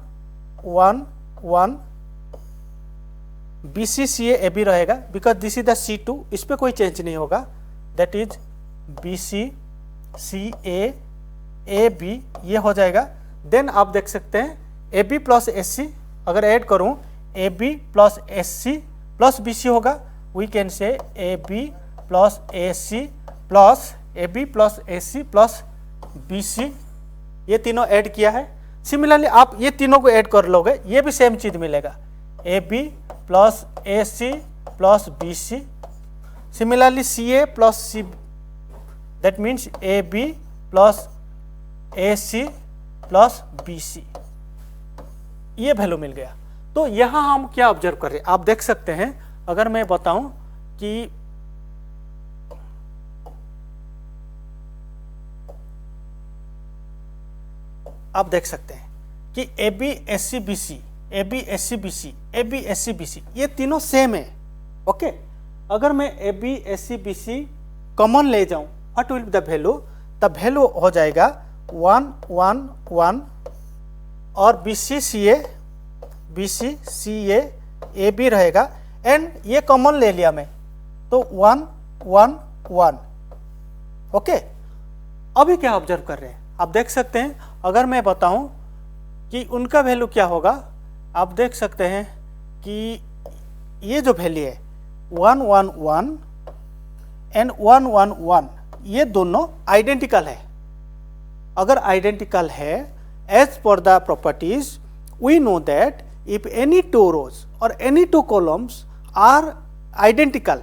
1 1, B C C A B रहेगा because this is the C2, इस पर कोई चेंज नहीं होगा, that is B C C A B ये हो जाएगा। देन आप देख सकते हैं A B plus S C, अगर ऐड करूं A B plus S C plus B C होगा, we can say A B plus A C plus A B plus A C plus B C, ये तीनों ऐड किया है। सिमिलरली आप ये तीनों को ऐड कर लोगे, ये भी सेम चीज मिलेगा, A B plus A C plus B C, similarly C A plus C, that means A B plus A C plus B C, ये वैल्यू मिल गया। तो यहां हम क्या ऑब्जर्व कर रहे हैं, आप देख सकते हैं, अगर मैं बताऊं कि आप देख सकते हैं कि A B S C B C, A B S C B C, A B S C B C, ये तीनों सेम है। ओके, अगर मैं A B S C B C common ले जाऊं, what will be the value, the value हो जाएगा 1 1 1, और B C C A B रहेगा, एंड ये कॉमन ले लिया मैं तो 1 1 1। ओके, अभी क्या ऑब्जर्व कर रहे हैं, आप देख सकते हैं, अगर मैं बताऊं कि उनका वैल्यू क्या होगा, आप देख सकते हैं कि ये जो वैल्यू है 1 1 1 एंड 1 1 1, ये दोनों आइडेंटिकल है। अगर आइडेंटिकल है, as per the properties we know that if any two rows और any two columns are identical,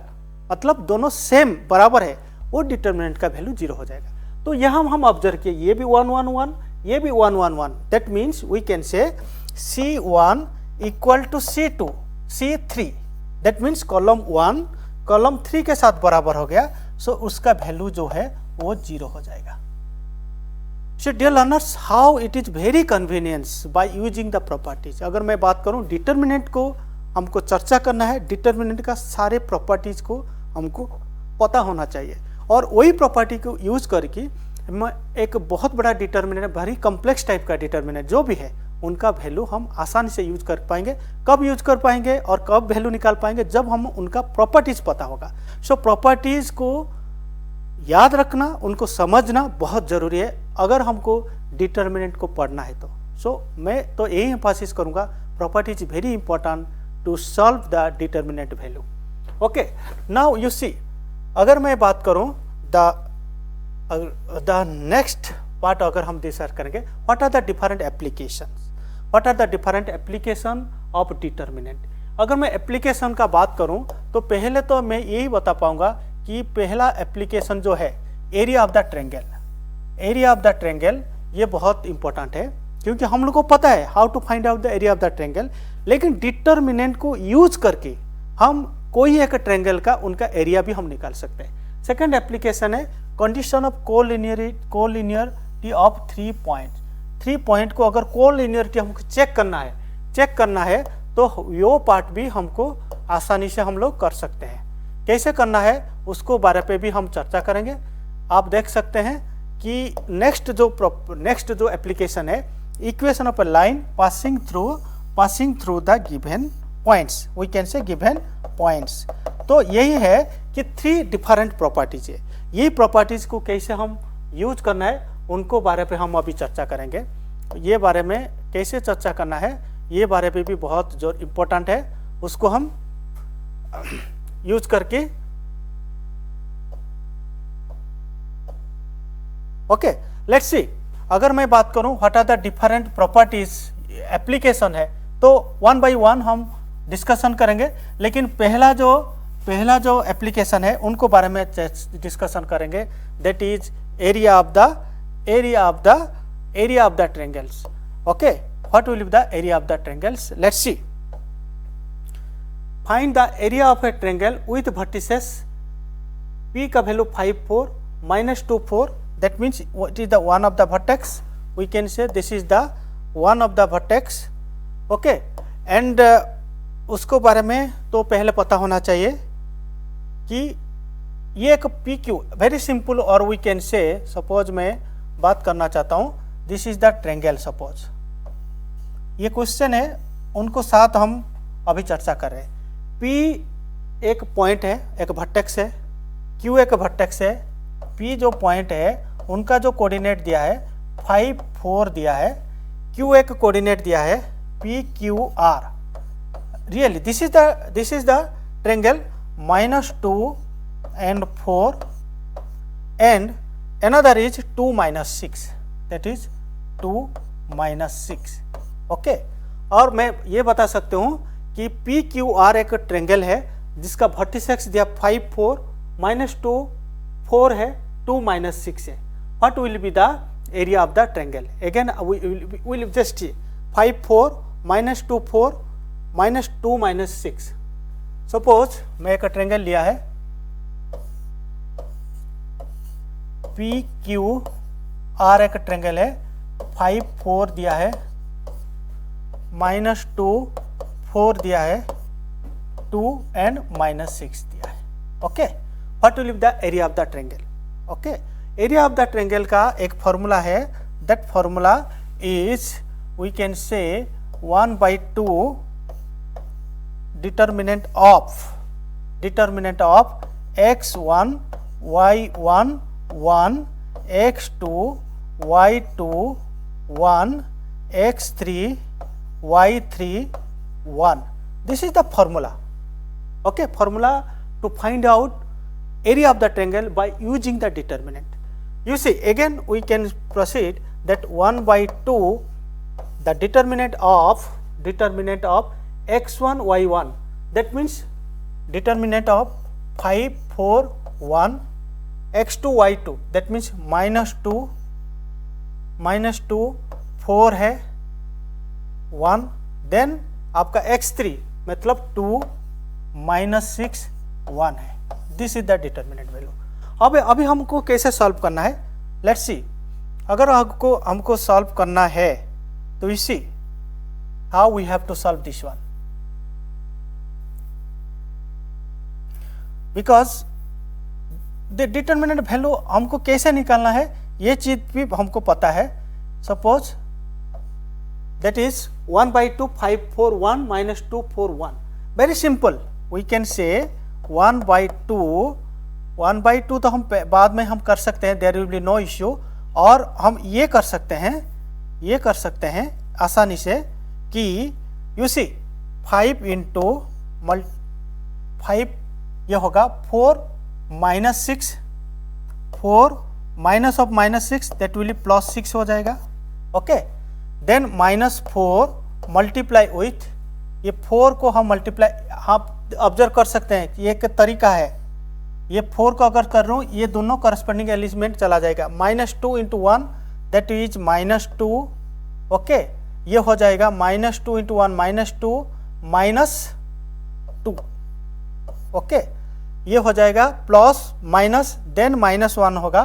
मतलब दोनों सेम बराबर है, वो डिटर्मिनेंट का वैल्यू 0 हो जाएगा। तो यहाँ हम ऑब्जर्व किए, ये भी 1 1 1, ये भी 1 1 1, that means we can say C1 equal to C2 C3, that means column 1 column 3 के साथ बराबर हो गया, सो उसका वैल्यू जो है वो 0 हो जाएगा। So dear learners, how it is very convenience by using the properties. अगर मैं बात करूं डिटर्मिनेंट को हमको चर्चा करना है, डिटर्मिनेंट का सारे प्रॉपर्टीज को हमको पता होना चाहिए, और वही प्रॉपर्टी को यूज करके मैं एक बहुत बड़ा डिटर्मिनेंट, वेरी कॉम्प्लेक्स टाइप का डिटर्मिनेंट जो भी है उनका वैल्यू हम आसानी से यूज कर पाएंगे। कब यूज कर पाएंगे और कब वैल्यू निकाल पाएंगे, जब हम उनका प्रॉपर्टीज पता होगा। सो प्रॉपर्टीज को याद रखना, उनको समझना बहुत जरूरी है अगर हमको डिटर्मिनेंट को पढ़ना है तो। सो मैं तो यही एम्फासिस करूंगा, properties very important to solve the determinant value. Okay, now you see, अगर मैं बात करूं द नेक्स्ट पार्ट, अगर हम डिस्कस करेंगे what are the different applications, what are the different application of determinant. अगर मैं एप्लीकेशन का बात करूं तो पहले तो मैं यही बता पाऊंगा कि पहला एप्लीकेशन जो है area of the triangle, area of the triangle ये बहुत इंपॉर्टेंट है, क्योंकि हम लोग को पता है how to find out the area of the triangle, लेकिन डिटर्मिनेंट को यूज करके हम कोई एक ट्रायंगल का उनका एरिया भी हम निकाल सकते हैं। सेकंड एप्लीकेशन है condition of collinearity of 3 point. 3 point को अगर कोलिनियरिटी हमको चेक करना है तो यो पार्ट भी हमको आसानी से हम लोग कर सकते हैं। कैसे करना है उसको बारे पे भी हम चर्चा करेंगे। आप देख सकते हैं कि नेक्स्ट जो एप्लीकेशन है equation of a line passing through the given points, we can say given points. तो यही है कि 3 डिफरेंट प्रॉपर्टीज है, ये प्रॉपर्टीज को कैसे हम यूज करना है उनको बारे पे हम अभी चर्चा करेंगे। ये बारे में कैसे चर्चा करना है ये बारे पे भी बहुत जो इम्पोर्टेंट है उसको हम यूज करके ओके लेट्स सी। अगर मैं बात करूं what are the different properties application है तो 1 बाय 1 हम डिस्कशन करेंगे, लेकिन पहला जो एप्लीकेशन है उनको बारे में डिस्कशन करेंगे, that is area of the triangles. Okay, what will be the area of the triangles? Let's see. Find the area of a triangle with vertices P का value 5 4 minus 2 4. That means what is the one of the vertex? We can say this is the one of the vertex. Okay, and उसको बारे में तो पहले पता होना चाहिए कि ये एक पी क्यू, वेरी सिंपल, और वी कैन से सपोज मैं बात करना चाहता हूँ, this is the triangle suppose. ये क्वेश्चन है, उनको साथ हम अभी चर्चा कर रहे हैं। पी एक पॉइंट है, एक वर्टेक्स है, क्यू एक वर्टेक्स है, पी जो पॉइंट है उनका जो कोऑर्डिनेट दिया है 5 4 दिया है, क्यू एक कोऑर्डिनेट दिया है P Q R. Really, this is the triangle -2 and 4, and another is 2 minus 6, that is 2 minus 6. Okay, और मैं ये बता सकता हूँ कि पी क्यू आर एक ट्रायंगल है जिसका वर्टिसेक्स दिया 5 4 -2 4 है, 2 minus 6 है। What will be the area of the triangle? Again we will just see 5 4 -2 4 -2 -6। Suppose मैं एक ट्रायंगल लिया है पी क्यू आर, एक ट्रायंगल है, 5 4 दिया है, -2 4 दिया है, 2 and -6 दिया है। Okay, what will be the area of the triangle? Okay, area of the triangle का एक फॉर्मूला है, that formula is we can say 1/2 determinant of x1 y1 1 x2 y2 1 x3 y3 1. This is the formula. Okay, formula to find out area of the triangle by using the determinant. You see, again we can proceed that 1/2 the determinant of x1 y1, that means determinant of 5 4 1 x2 y2, that means -2 4 है 1, देन आपका x3 मतलब 2 -6 1 है। This is the determinant value. अभी हमको कैसे सॉल्व करना है, लेट्स सी। अगर हमको सॉल्व करना है तो you see how we have to solve this one, because the determinant value हमको कैसे निकालना है ये चीज भी हमको पता है। Suppose that is 1/2 5 4 1 -2 4 1। Very simple, we can say 1/2 तो हम बाद में हम कर सकते हैं, there will be no issue. और हम ये कर सकते हैं आसानी से कि यू सी 5 × 5 ये होगा 4 -6, 4 माइनस ऑफ -6 दैट विल +6 हो जाएगा। ओके, देन -4 मल्टीप्लाई विथ ये 4 को हम मल्टीप्लाई, आप ऑब्जर्व कर सकते हैं कि ये एक तरीका है, ये 4 को अगर कर रहा हूँ ये दोनों करस्पॉन्डिंग एलिमेंट चला जाएगा। -2 × 1 दैट इज -2। ओके, ये हो जाएगा -2 × 1 -2 ओके, ये हो जाएगा प्लस माइनस, देन -1 होगा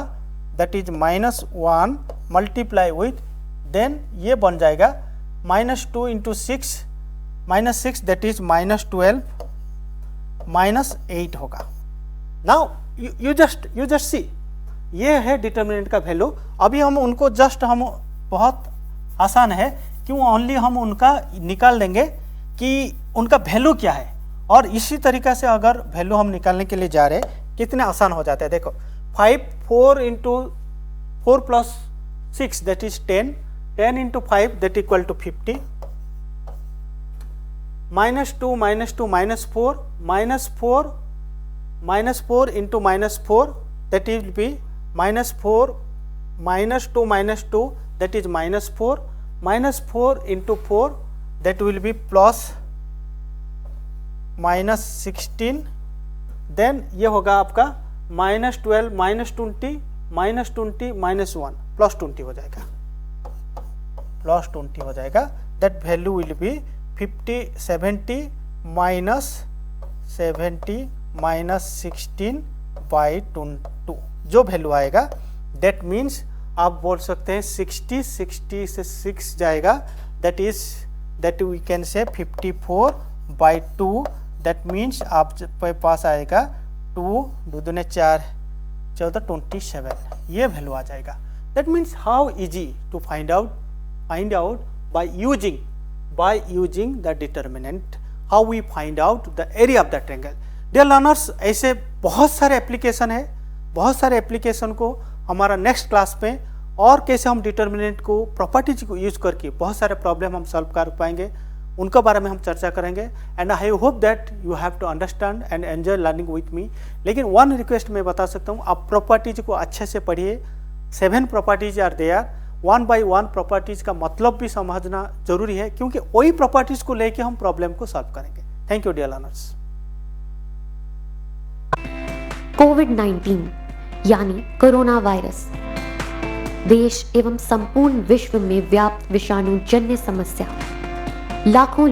that is -1 multiply with, then ये बन जाएगा -2 × 6 -6 दैट इज -12 -8 होगा। नाउ यू जस्ट सी, ये है डिटर्मिनेंट का वैल्यू। अभी हम उनको हम बहुत आसान है, क्यों ओनली हम उनका निकाल देंगे कि उनका वैल्यू क्या है, और इसी तरीक़ा से अगर वैल्यू हम निकालने के लिए जा रहे हैं कितने आसान हो जाते हैं। देखो 4 × 4 + 6 that is 10 × 5 that equal to 50, -2 -2 -4 -4 × -4 that will be -4 -2 -2 that is -4 -4 × 4 that will be +-16, then ये होगा आपका -12 -20 -20 -1 +20 हो जाएगा, +20 हो जाएगा। That value will be 70 -70 -16/2। जो वैल्यू आएगा दैट मीन्स आप बोल सकते हैं 60 से 6 जाएगा, दैट वी कैन से 54/2। दैट मीन्स आपके पास आएगा 2 2 दूने 4 14 27, ये वैल्यू आ जाएगा। That means how easy to find out by using the determinant, how we find out the area of the triangle। Dear learners, ऐसे बहुत सारे एप्लीकेशन है, बहुत सारे एप्लीकेशन को हमारा नेक्स्ट क्लास में, और कैसे हम डिटर्मिनेंट को प्रॉपर्टीज को यूज करके बहुत सारे प्रॉब्लम हम सॉल्व कर पाएंगे, उनके बारे में हम चर्चा करेंगे। And I hope that you have to understand and enjoy learning with me. लेकिन वन रिक्वेस्ट मैं बता सकता हूँ, आप प्रॉपर्टीज को अच्छे से पढ़िए। 7 properties are there, 1 by 1 properties का मतलब भी समझना जरूरी है, क्योंकि वही प्रॉपर्टीज को लेके हम प्रॉब्लम को सॉल्व करेंगे। Thank you dear learners. कोविड-19 यानी कोरोना वायरस देश एवं संपूर्ण विश्व में व्याप्त विषाणु जन्य समस्या लाखों